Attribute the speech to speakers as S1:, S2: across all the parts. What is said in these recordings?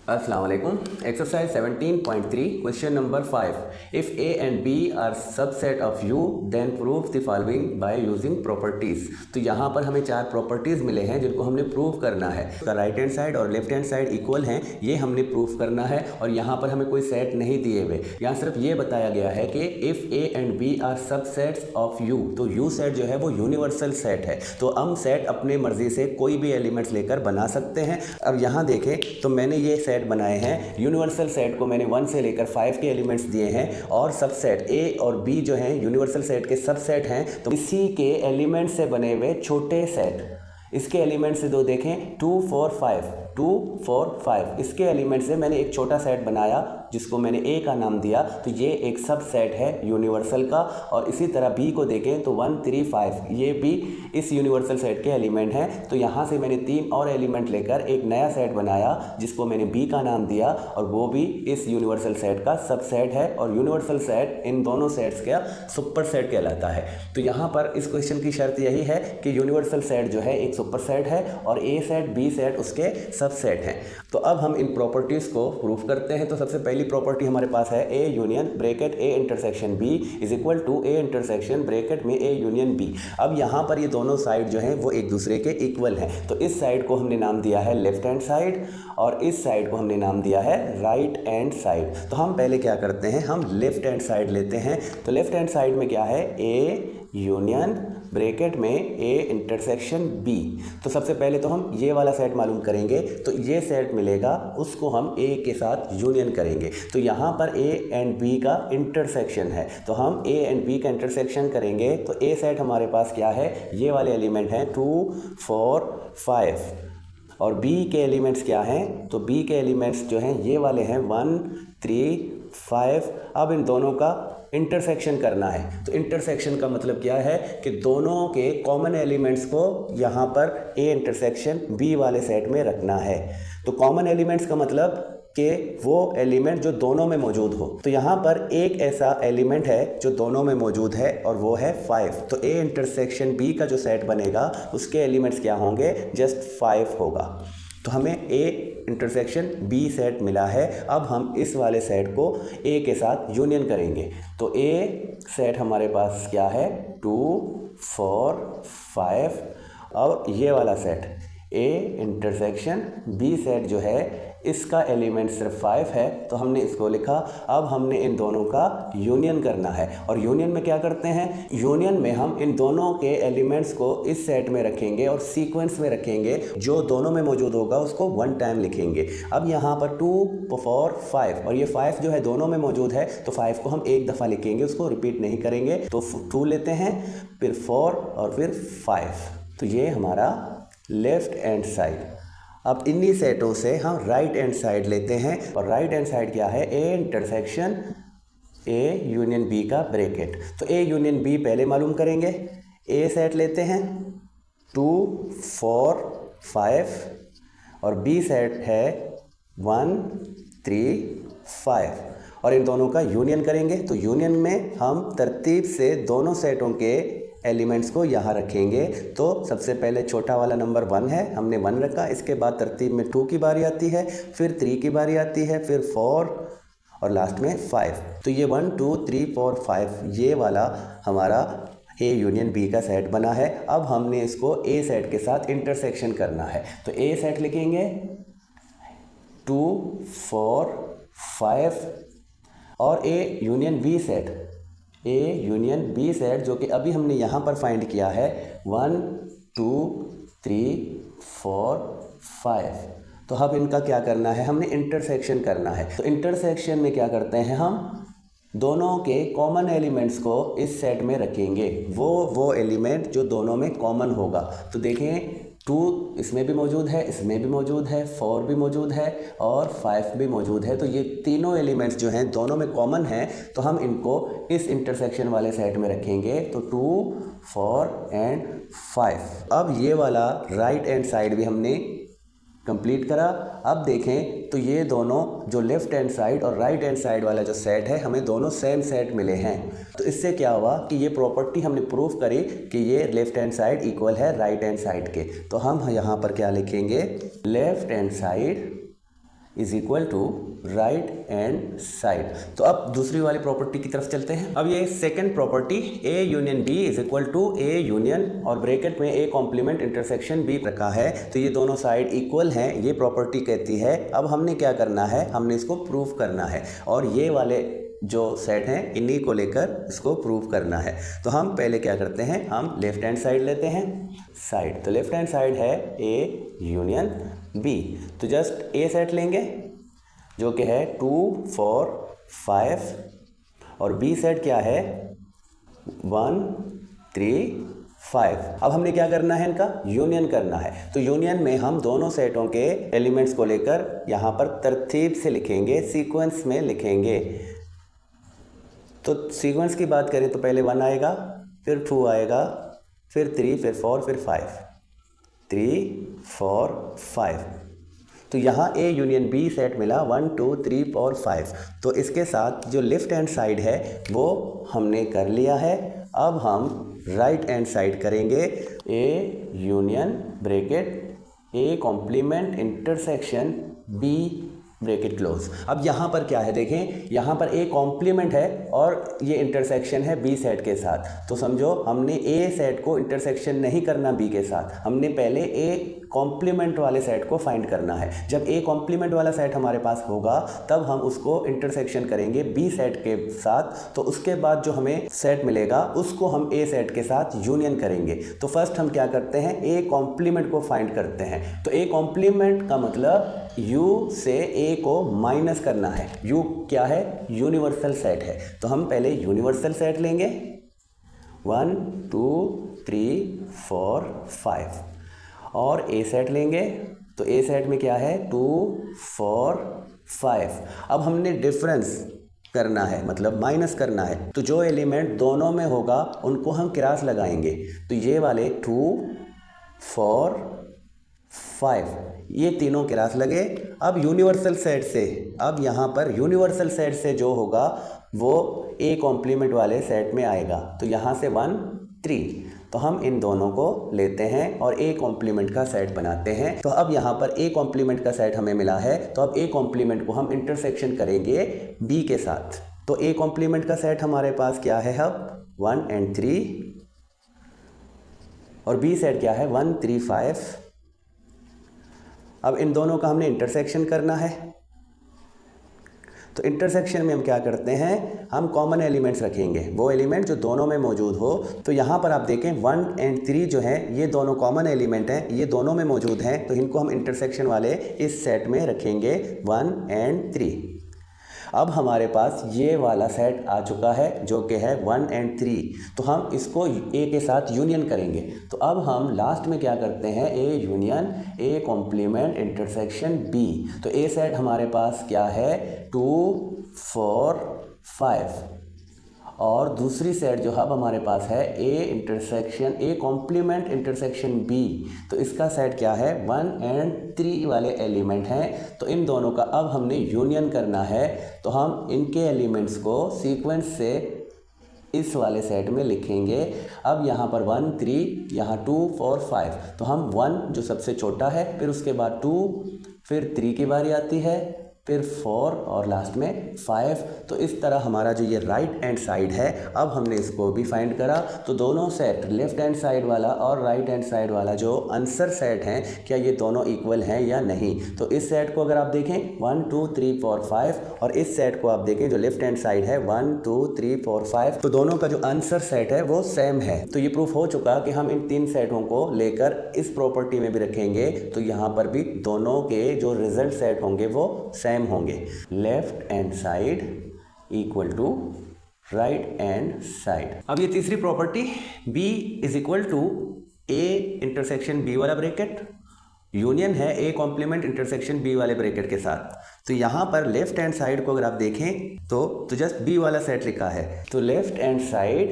S1: अस्सलाम वालेकुम। Exercise 17.3 question number 5। If A and B are subset of U then prove the following by using properties. तो यहाँ पर हमें चार प्रॉपर्टीज़ मिले हैं जिनको हमने प्रूव करना है। तो राइट हैंड साइड और लेफ्ट हैंड साइड इक्वल हैं, ये हमने प्रूव करना है। और यहाँ पर हमें कोई सेट नहीं दिए हुए, यहाँ सिर्फ ये बताया गया है कि if A and B are subsets of U, तो यू सेट जो है वो यूनिवर्सल सेट है। तो हम सेट अपने मर्जी से कोई भी एलिमेंट्स लेकर बना सकते हैं। अब यहाँ देखें तो मैंने ये सेट बनाए हैं। यूनिवर्सल सेट को मैंने 1 से लेकर 5 के एलिमेंट्स दिए हैं और सबसेट ए और बी जो हैं यूनिवर्सल सेट के सबसेट हैं। तो इसी के एलिमेंट से बने हुए छोटे सेट, इसके एलिमेंट से दो देखें 2 4 5, 2 4 5, इसके एलिमेंट से मैंने एक छोटा सेट बनाया जिसको मैंने ए का नाम दिया। तो ये एक सब सेट है यूनिवर्सल का। और इसी तरह बी को देखें तो 1 3 5, ये भी इस यूनिवर्सल सेट के एलिमेंट हैं। तो यहाँ से मैंने 3 और एलिमेंट लेकर एक नया सेट बनाया जिसको मैंने बी का नाम दिया और वो भी इस यूनिवर्सल सेट का सब सेट है। और यूनिवर्सल सेट इन दोनों सेट्स का सुपर सेट कहलाता है। तो यहाँ पर इस क्वेश्चन की शर्त यही है कि यूनिवर्सल सेट जो है एक सुपर सेट है और ए सेट बी सेट उसके सब सेट हैं। तो अब हम इन प्रॉपर्टीज़ को प्रूफ करते हैं। तो सबसे पहली प्रॉपर्टी हमारे पास है A union bracket A intersection B is equal to A intersection bracket में ए यूनियन बी। अब यहाँ पर ये दोनों साइड जो हैं वो एक दूसरे के इक्वल हैं। तो इस साइड को हमने नाम दिया है लेफ्ट हैंड साइड और इस साइड को हमने नाम दिया है राइट हैंड साइड। तो हम पहले क्या करते हैं, हम लेफ्ट हैंड साइड लेते हैं। तो लेफ्ट हैंड साइड में क्या है, ए यूनियन ब्रैकेट में ए इंटरसेक्शन बी। तो सबसे पहले तो हम ये वाला सेट मालूम करेंगे। तो ये सेट मिलेगा, उसको हम ए के साथ यूनियन करेंगे। तो यहाँ पर ए एंड बी का इंटरसेक्शन है, तो हम ए एंड बी का इंटरसेक्शन करेंगे। तो ए सेट हमारे पास क्या है, ये वाले एलिमेंट हैं 2 4 5 और बी के एलिमेंट्स क्या हैं, तो बी के एलिमेंट्स जो हैं ये वाले हैं 1 3 5। अब इन दोनों का इंटरसेक्शन करना है। तो इंटरसेक्शन का मतलब क्या है कि दोनों के कॉमन एलिमेंट्स को यहाँ पर ए इंटरसेक्शन बी वाले सेट में रखना है। तो कॉमन एलिमेंट्स का मतलब कि वो एलिमेंट जो दोनों में मौजूद हो। तो यहाँ पर एक ऐसा एलिमेंट है जो दोनों में मौजूद है और वो है 5। तो ए इंटरसेक्शन बी का जो सेट बनेगा उसके एलिमेंट्स क्या होंगे, जस्ट 5 होगा। तो हमें ए इंटरसेक्शन बी सेट मिला है। अब हम इस वाले सेट को ए के साथ यूनियन करेंगे। तो ए सेट हमारे पास क्या है 2 4 5 और ये वाला set A intersection B set जो है इसका एलिमेंट सिर्फ 5 है। तो हमने इसको लिखा। अब हमने इन दोनों का यूनियन करना है। और यूनियन में क्या करते हैं, यूनियन में हम इन दोनों के एलिमेंट्स को इस सेट में रखेंगे और सीक्वेंस में रखेंगे। जो दोनों में मौजूद होगा उसको 1 टाइम लिखेंगे। अब यहाँ पर 2 4 5 और ये 5 जो है दोनों में मौजूद है, तो 5 को हम एक दफ़ा लिखेंगे, उसको रिपीट नहीं करेंगे। तो 2 लेते हैं, फिर 4 और फिर 5। तो ये हमारा लेफ्ट हैंड साइड। अब इन्हीं सेटों से हम राइट हैंड साइड लेते हैं। और राइट हैंड साइड क्या है, A intersection A union B का ब्रैकेट। तो ए यूनियन बी पहले मालूम करेंगे। ए सेट लेते हैं 2 4 5 और बी सेट है 1 3 5 और इन दोनों का यूनियन करेंगे। तो यूनियन में हम तरतीब से दोनों सेटों के एलिमेंट्स को यहाँ रखेंगे। तो सबसे पहले छोटा वाला नंबर 1 है, हमने 1 रखा। इसके बाद तरतीब में 2 की बारी आती है, फिर 3 की बारी आती है, फिर 4 और लास्ट में 5। तो ये 1 2 3 4 5 ये वाला हमारा ए यूनियन बी का सेट बना है। अब हमने इसको ए सेट के साथ इंटरसेक्शन करना है। तो ए सेट लिखेंगे 2 4 5 और A union B set, A union B set जो कि अभी हमने यहाँ पर फाइंड किया है 1 2 3 4 5। तो अब इनका क्या करना है, हमने इंटरसेक्शन करना है। तो इंटरसेक्शन में क्या करते हैं, हम दोनों के कॉमन एलिमेंट्स को इस सेट में रखेंगे। वो एलिमेंट जो दोनों में कॉमन होगा। तो देखें 2 इसमें भी मौजूद है, इसमें भी मौजूद है, 4 भी मौजूद है और 5 भी मौजूद है। तो ये तीनों एलिमेंट्स जो हैं दोनों में कॉमन हैं। तो हम इनको इस इंटरसेक्शन वाले सेट में रखेंगे। तो 2 4 एंड 5। अब ये वाला राइट हैंड साइड भी हमने कंप्लीट करा। अब देखें तो ये दोनों जो लेफ्ट हैंड साइड और राइट हैंड साइड वाला जो सेट है, हमें दोनों सेम सेट मिले हैं। तो इससे क्या हुआ कि ये प्रॉपर्टी हमने प्रूव करी कि ये लेफ्ट हैंड साइड इक्वल है राइट हैंड साइड के। तो हम यहाँ पर क्या लिखेंगे, left hand side is equal to right hand side. तो अब दूसरी वाली प्रॉपर्टी की तरफ चलते हैं। अब ये second property A union B is equal to A union और ब्रैकेट में ए कॉम्प्लीमेंट इंटरसेक्शन बी रखा है, तो ये दोनों साइड इक्वल हैं, ये प्रॉपर्टी कहती है। अब हमने क्या करना है, हमने इसको प्रूव करना है और ये वाले जो सेट हैं इन्हीं को लेकर इसको प्रूव करना है। तो हम पहले क्या करते हैं, हम लेफ्ट हैंड साइड लेते हैं साइड। तो लेफ्ट हैंड साइड है ए यूनियन बी, तो जस्ट ए सेट लेंगे जो कि है 2 4 5 और बी सेट क्या है 1 3 5। अब हमने क्या करना है, इनका यूनियन करना है। तो यूनियन में हम दोनों सेटों के एलिमेंट्स को लेकर यहाँ पर तरतीब से लिखेंगे, सीक्वेंस में लिखेंगे। तो सीक्वेंस की बात करें तो पहले 1 आएगा, फिर 2 आएगा, फिर 3, फिर 4, फिर 5, 3 4 5। तो यहाँ ए यूनियन बी सेट मिला 1 2 3 4 5। तो इसके साथ जो लेफ्ट हैंड साइड है वो हमने कर लिया है। अब हम राइट हैंड साइड करेंगे, A union bracket A complement intersection B bracket close. अब यहाँ पर क्या है देखें, यहाँ पर ए कॉम्प्लीमेंट है और ये इंटरसेक्शन है बी सेट के साथ। तो समझो हमने ए सेट को इंटरसेक्शन नहीं करना बी के साथ, हमने पहले ए कॉम्प्लीमेंट वाले सेट को फाइंड करना है। जब ए कॉम्प्लीमेंट वाला सेट हमारे पास होगा तब हम उसको इंटरसेक्शन करेंगे बी सेट के साथ। तो उसके बाद जो हमें सेट मिलेगा उसको हम ए सेट के साथ यूनियन करेंगे। तो फर्स्ट हम क्या करते हैं, ए कॉम्प्लीमेंट को फाइंड करते हैं। तो ए कॉम्प्लीमेंट का मतलब U से A को माइनस करना है। U क्या है, यूनिवर्सल सेट है। तो हम पहले यूनिवर्सल सेट लेंगे 1 2 3 4 5 और A सेट लेंगे। तो A सेट में क्या है 2 4 5। अब हमने डिफरेंस करना है, मतलब माइनस करना है। तो जो एलिमेंट दोनों में होगा उनको हम क्रॉस लगाएंगे। तो ये वाले 2 4 5 ये तीनों क्रॉस लगे। अब यूनिवर्सल सेट से, अब यहाँ पर यूनिवर्सल सेट से जो होगा वो ए कॉम्प्लीमेंट वाले सेट में आएगा। तो यहाँ से 1 3। तो हम इन दोनों को लेते हैं और ए कॉम्प्लीमेंट का सेट बनाते हैं। तो अब यहाँ पर ए कॉम्प्लीमेंट का सेट हमें मिला है, तो अब ए कॉम्प्लीमेंट को हम इंटरसेक्शन करेंगे बी के साथ। तो ए कॉम्प्लीमेंट का सेट हमारे पास क्या है, अब 1 and 3 और बी सेट क्या है 1 3 5। अब इन दोनों का हमने इंटरसेक्शन करना है। तो इंटरसेक्शन में हम क्या करते हैं, हम कॉमन एलिमेंट्स रखेंगे, वो एलिमेंट जो दोनों में मौजूद हो। तो यहाँ पर आप देखें 1 and 3 जो है ये दोनों कॉमन एलिमेंट हैं, ये दोनों में मौजूद हैं। तो इनको हम इंटरसेक्शन वाले इस सेट में रखेंगे 1 and 3। अब हमारे पास ये वाला सेट आ चुका है जो कि है 1 and 3। तो हम इसको ए के साथ यूनियन करेंगे। तो अब हम लास्ट में क्या करते हैं, A union A complement intersection B. तो ए सेट हमारे पास क्या है 2 4 5 और दूसरी सेट जो अब हमारे पास है A intersection A complement intersection B. तो इसका सेट क्या है 1 and 3 वाले एलिमेंट हैं। तो इन दोनों का अब हमने यूनियन करना है। तो हम इनके एलिमेंट्स को सीक्वेंस से इस वाले सेट में लिखेंगे। अब यहाँ पर 1 3, यहाँ 2 4 5। तो हम 1 जो सबसे छोटा है, फिर उसके बाद 2, फिर 3 की बारी आती है, फिर 4 और लास्ट में 5। तो इस तरह हमारा जो ये राइट हैंड साइड है, अब हमने इसको भी फाइंड करा। तो दोनों सेट लेफ्ट हैंड साइड वाला और राइट हैंड साइड वाला जो आंसर सेट हैं, क्या ये दोनों इक्वल हैं या नहीं। तो इस सेट को अगर आप देखें 1 2 3 4 5 और इस सेट को आप देखें जो लेफ्ट हैंड साइड है 1 2 3 4 5, तो दोनों का जो आंसर सेट है वो सेम है। तो ये प्रूफ हो चुका कि हम इन 3 सेटों को लेकर इस प्रॉपर्टी में भी रखेंगे तो यहाँ पर भी दोनों के जो रिजल्ट सेट होंगे वो सेम होंगे। Left hand side equal to right hand side. अब ये तीसरी property B is equal to A intersection B वाला ब्रैकेट यूनियन है A कॉम्प्लीमेंट इंटरसेक्शन B वाले ब्रैकेट के साथ। तो यहाँ पर लेफ्ट हैंड साइड को अगर आप देखें तो जस्ट B वाला सेट लिखा है। तो left hand side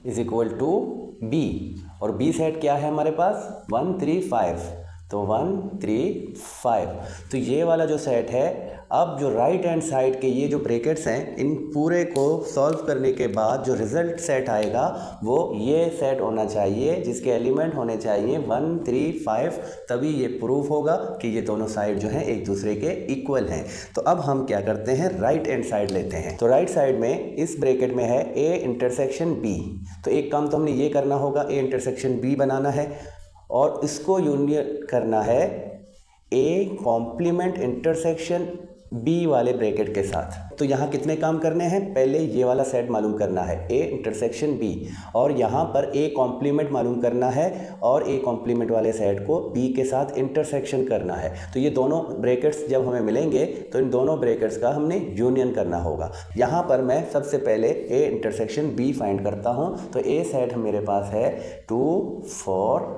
S1: is equal to B और B सेट क्या है हमारे पास 1 3 5। तो 1 3 5। तो ये वाला जो सेट है, अब जो राइट हैंड साइड के ये जो ब्रैकेट्स हैं, इन पूरे को सॉल्व करने के बाद जो रिजल्ट सेट आएगा वो ये सेट होना चाहिए, जिसके एलिमेंट होने चाहिए 1 3 5, तभी ये प्रूफ होगा कि ये दोनों साइड जो हैं एक दूसरे के इक्वल हैं। तो अब हम क्या करते हैं, राइट हैंड साइड लेते हैं। तो राइट साइड में इस ब्रैकेट में है ए इंटरसेक्शन बी। तो एक काम तो हमने ये करना होगा, ए इंटरसेक्शन बी बनाना है और इसको यूनियन करना है ए कॉम्प्लीमेंट इंटरसेक्शन बी वाले ब्रैकेट के साथ। तो यहाँ कितने काम करने हैं, पहले ये वाला सेट मालूम करना है ए इंटरसेक्शन बी, और यहाँ पर ए कॉम्प्लीमेंट मालूम करना है और ए कॉम्प्लीमेंट वाले सेट को बी के साथ इंटरसेक्शन करना है। तो ये दोनों ब्रैकेट्स जब हमें मिलेंगे तो इन दोनों ब्रैकेट्स का हमने यूनियन करना होगा। यहाँ पर मैं सबसे पहले ए इंटरसेक्शन बी फाइंड करता हूँ। तो ए सेट मेरे पास है 2 4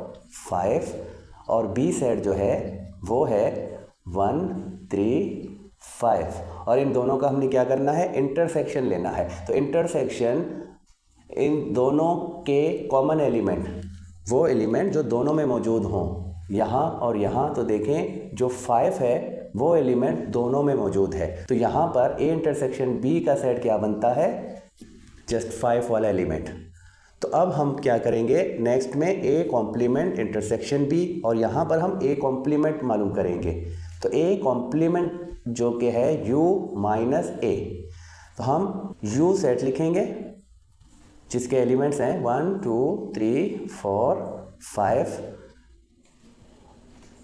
S1: 5 और बी सेट जो है वो है 1 3 5, और इन दोनों का हमने क्या करना है, इंटरसेक्शन लेना है। तो इंटरसेक्शन इन दोनों के कॉमन एलिमेंट, वो एलिमेंट जो दोनों में मौजूद हों, यहाँ और यहाँ। तो देखें जो 5 है वो एलिमेंट दोनों में मौजूद है। तो यहाँ पर ए इंटरसेक्शन बी का सेट क्या बनता है, जस्ट 5 वाला एलिमेंट। तो अब हम क्या करेंगे, नेक्स्ट में ए कॉम्प्लीमेंट इंटरसेक्शन बी, और यहाँ पर हम ए कॉम्प्लीमेंट मालूम करेंगे। तो ए कॉम्प्लीमेंट जो कि है u माइनस ए, तो हम u सेट लिखेंगे जिसके एलिमेंट्स हैं 1 2 3 4 5,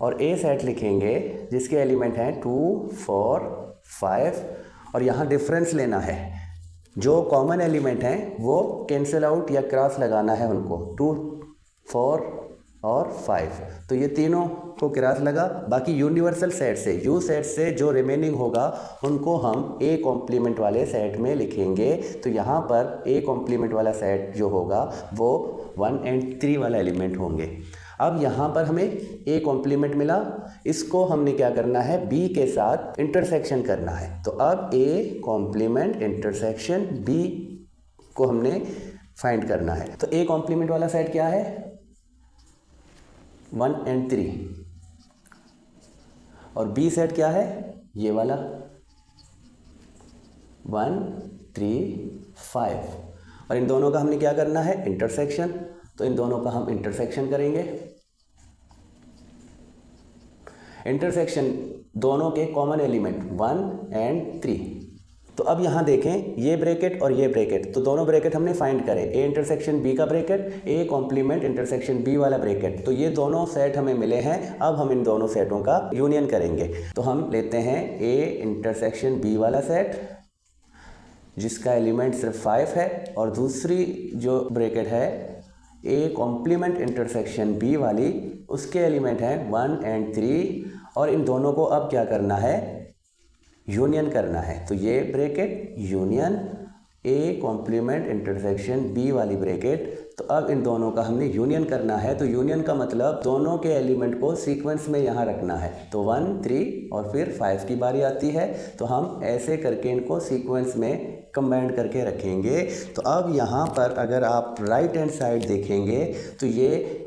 S1: और a सेट लिखेंगे जिसके एलिमेंट हैं 2 4 5, और यहाँ डिफरेंस लेना है। जो कॉमन एलिमेंट हैं वो कैंसिल आउट या क्रॉस लगाना है उनको, 2 4 और 5। तो ये तीनों को क्रॉस लगा, बाकी यूनिवर्सल सेट से, यू सेट से जो रिमेनिंग होगा उनको हम ए कॉम्प्लीमेंट वाले सेट में लिखेंगे। तो यहाँ पर ए कॉम्प्लीमेंट वाला सेट जो होगा वो 1 और 3 वाला एलिमेंट होंगे। अब यहाँ पर हमें ए कॉम्प्लीमेंट मिला, इसको हमने क्या करना है, बी के साथ इंटरसेक्शन करना है। तो अब ए कॉम्प्लीमेंट इंटरसेक्शन बी को हमने फाइंड करना है। तो ए कॉम्प्लीमेंट वाला सेट क्या है, 1 और 3, और बी सेट क्या है, ये वाला 1 3 5, और इन दोनों का हमने क्या करना है, इंटरसेक्शन। तो इन दोनों का हम इंटरसेक्शन करेंगे। इंटरसेक्शन दोनों के कॉमन एलिमेंट 1 और 3। तो अब यहाँ देखें ये ब्रैकेट और ये ब्रैकेट, तो दोनों ब्रैकेट हमने फाइंड करे, ए इंटरसेक्शन बी का bracket, A complement intersection B वाला ब्रैकेट। तो ये दोनों सेट हमें मिले हैं। अब हम इन दोनों सेटों का यूनियन करेंगे। तो हम लेते हैं ए इंटरसेक्शन बी वाला सेट जिसका एलिमेंट सिर्फ 5 है, और दूसरी जो ब्रैकेट है ए कॉम्प्लीमेंट इंटरसेक्शन बी वाली, उसके एलिमेंट हैं 1 और 3, और इन दोनों को अब क्या करना है, यूनियन करना है। तो ये bracket union A complement intersection B वाली ब्रैकेट। तो अब इन दोनों का हमने यूनियन करना है। तो यूनियन का मतलब दोनों के एलिमेंट को सीक्वेंस में यहाँ रखना है। तो 1 3 और फिर 5 की बारी आती है, तो हम ऐसे करके इनको सीक्वेंस में कंबाइन करके रखेंगे। तो अब यहाँ पर अगर आप राइट हैंड साइड देखेंगे तो ये,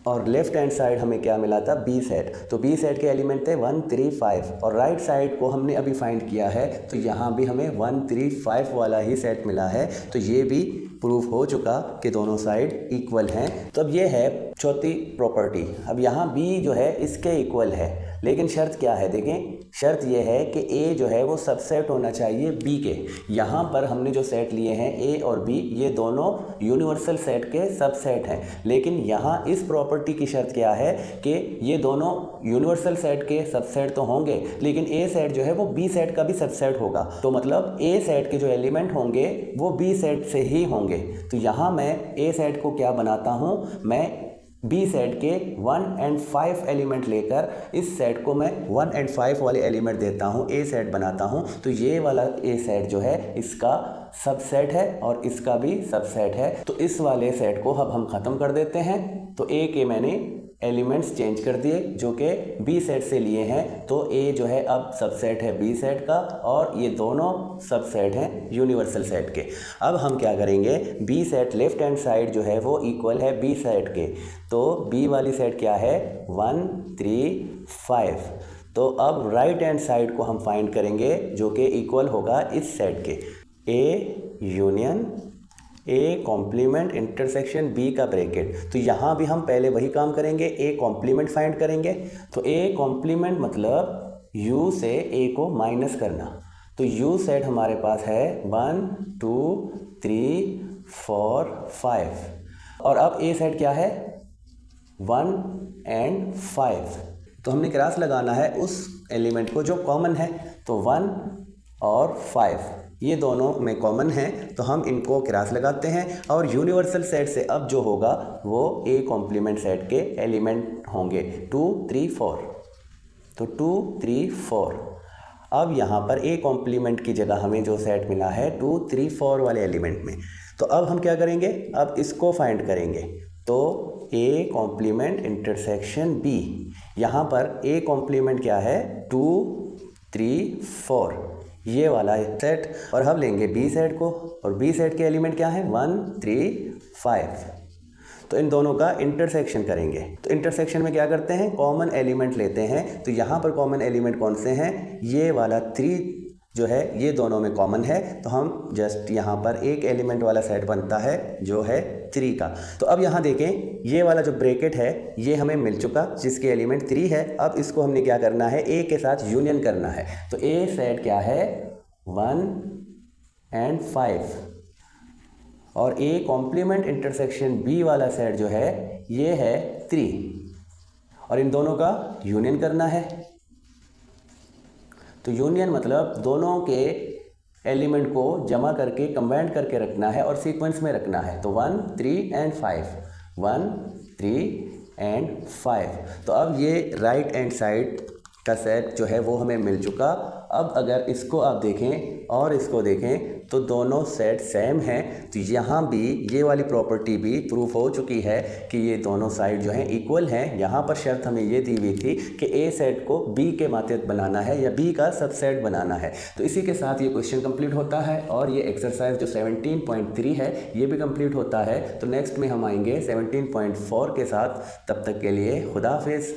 S1: और लेफ्ट हैंड साइड हमें क्या मिला था, बी सेट। तो बी सेट के एलिमेंट थे 1 3 5, और राइट साइड को हमने अभी फाइंड किया है, तो यहाँ भी हमें 1 3 5 वाला ही सेट मिला है। तो ये भी प्रूफ हो चुका कि दोनों साइड इक्वल हैं। तो अब ये है चौथी प्रॉपर्टी। अब यहाँ बी जो है इसके इक्वल है, लेकिन शर्त क्या है, देखें शर्त ये है कि ए जो है वो सबसेट होना चाहिए बी के। यहाँ पर हमने जो सेट लिए हैं ए और बी, ये दोनों यूनिवर्सल सेट के सबसेट हैं। लेकिन यहाँ इस प्रॉपर्टी की शर्त क्या है कि ये दोनों यूनिवर्सल सेट के सबसेट तो होंगे, लेकिन ए सेट जो है वो बी सेट का भी सबसेट होगा। तो मतलब ए सेट के जो एलिमेंट होंगे वो बी सेट से ही होंगे। तो यहाँ मैं ए सेट को क्या बनाता हूँ, मैं बी सेट के 1 और 5 एलिमेंट लेकर इस सेट को मैं 1 और 5 वाले एलिमेंट देता हूँ, ए सेट बनाता हूँ। तो ये वाला ए सेट जो है इसका सबसेट है और इसका भी सबसेट है। तो इस वाले सेट को अब हम ख़त्म कर देते हैं। तो ए के मैंने एलिमेंट्स चेंज कर दिए जो कि बी सेट से लिए हैं, तो ए जो है अब सबसेट है बी सेट का और ये दोनों सबसेट हैं यूनिवर्सल सेट के। अब हम क्या करेंगे, B set left hand side जो है वो इक्वल है बी सेट के, तो बी वाली सेट क्या है 1 3 5। तो अब राइट हैंड साइड को हम फाइंड करेंगे जो कि इक्वल होगा इस सेट के, A union A complement intersection B का ब्रैकेट। तो यहाँ भी हम पहले वही काम करेंगे, ए कॉम्प्लीमेंट फाइंड करेंगे। तो ए कॉम्प्लीमेंट मतलब यू से ए को माइनस करना। तो यू सेट हमारे पास है 1 2 3 4 5 और अब ए सेट क्या है 1 and 5। तो हमने क्रॉस लगाना है उस एलिमेंट को जो कॉमन है, तो 1 और 5 ये दोनों में कॉमन है, तो हम इनको क्रॉस लगाते हैं और यूनिवर्सल सेट से अब जो होगा वो ए कॉम्प्लीमेंट सेट के एलिमेंट होंगे 2 3 4। तो 2 3 4। अब यहाँ पर ए कॉम्प्लीमेंट की जगह हमें जो सेट मिला है 2 3 4 वाले एलिमेंट में, तो अब हम क्या करेंगे, अब इसको फाइंड करेंगे। तो ए कॉम्प्लीमेंट इंटरसेक्शन बी, यहाँ पर ए कॉम्प्लीमेंट क्या है 2 3 4 ये वाला सेट, और हम लेंगे बी सेट को और बी सेट के एलिमेंट क्या है 1 3 5। तो इन दोनों का इंटरसेक्शन करेंगे। तो इंटरसेक्शन में क्या करते हैं, कॉमन एलिमेंट लेते हैं। तो यहाँ पर कॉमन एलिमेंट कौन से हैं, ये वाला 3 जो है ये दोनों में कॉमन है, तो हम जस्ट यहाँ पर एक एलिमेंट वाला सेट बनता है जो है 3 का। तो अब यहाँ देखें ये वाला जो ब्रैकेट है ये हमें मिल चुका जिसके एलिमेंट 3 है। अब इसको हमने क्या करना है, ए के साथ यूनियन करना है। तो ए सेट क्या है 1 and 5 और ए कॉम्प्लीमेंट इंटरसेक्शन बी वाला सेट जो है ये है 3 और इन दोनों का यूनियन करना है। तो यूनियन मतलब दोनों के एलिमेंट को जमा करके कंबाइन करके रखना है और सीक्वेंस में रखना है। तो 1 3 and 5 1 3 and 5। तो अब ये राइट हैंड साइड का सेट जो है वो हमें मिल चुका। अब अगर इसको आप देखें और इसको देखें तो दोनों सेट सेम हैं। तो यहाँ भी ये वाली प्रॉपर्टी भी प्रूफ हो चुकी है कि ये दोनों साइड जो हैं इक्वल हैं। यहाँ पर शर्त हमें ये दी हुई थी कि ए सेट को बी के मातहत बनाना है या बी का सबसेट बनाना है। तो इसी के साथ ये क्वेश्चन कंप्लीट होता है और ये एक्सरसाइज जो 17.3 है ये भी कंप्लीट होता है। तो नेक्स्ट में हम आएंगे 17.4 के साथ। तब तक के लिए खुदा हाफिज़।